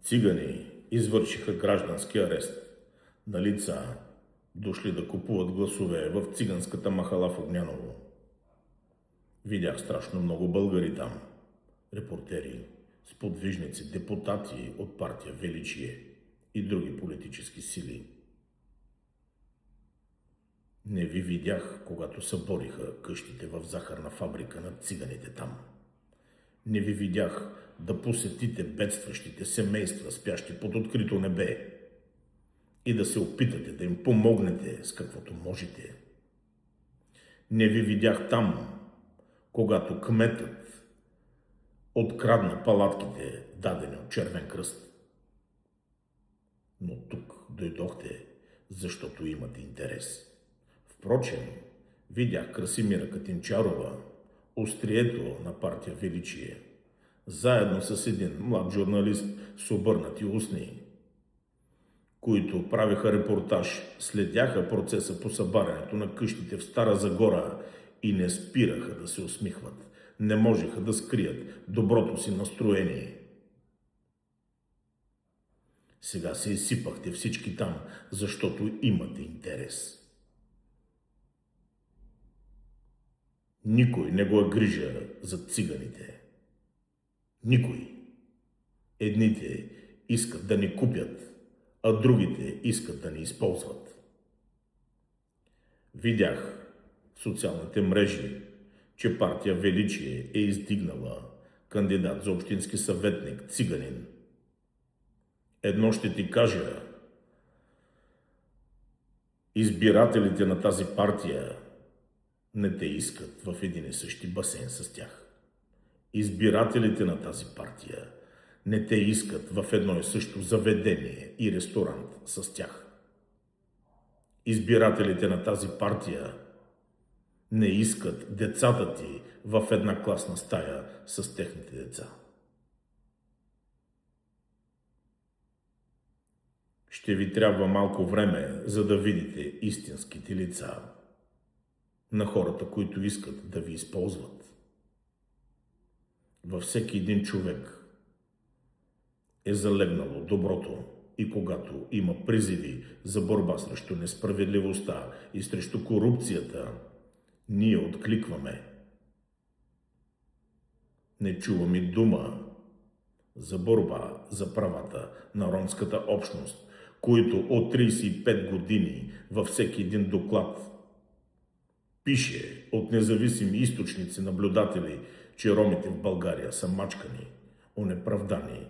Цигани извършиха граждански арест на лица, дошли да купуват гласове в циганската махала в Огняново. Видях страшно много българи там, репортери, сподвижници, депутати от партия Величие и други политически сили. Не ви видях, когато събориха къщите в захарна фабрика на циганите там. Не ви видях да посетите бедстващите семейства, спящи под открито небе, и да се опитате да им помогнете с каквото можете. Не ви видях там, когато кметът открадна палатките, дадени от Червен кръст. Но тук дойдохте, защото имате интерес. Впрочем, видях Красимира Катинчарова, острието на партия Величие, заедно с един млад журналист с обърнати устни, които правиха репортаж, следяха процеса по събарянето на къщите в Стара Загора и не спираха да се усмихват. Не можеха да скрият доброто си настроение. Сега се изсипахте всички там, защото имате интерес. Никой не го е грижа за циганите. Никой. Едните искат да ни купят, а другите искат да ни използват. Видях в социалните мрежи, че партия Величие е издигнала кандидат за общински съветник циганин. Едно ще ти кажа. Избирателите на тази партия не те искат в един и същи басейн с тях. Избирателите на тази партия не те искат в едно и също заведение и ресторант с тях. Избирателите на тази партия не искат децата ти в една класна стая с техните деца. Ще ви трябва малко време, за да видите истинските лица на хората, които искат да ви използват. Във всеки един човек е залегнало доброто и когато има призиви за борба срещу несправедливостта и срещу корупцията, ние откликваме. Не чуваме дума за борба за правата на ромската общност, които от 35 години във всеки един доклад пише от независими източници наблюдатели, че ромите в България са мачкани, онеправдани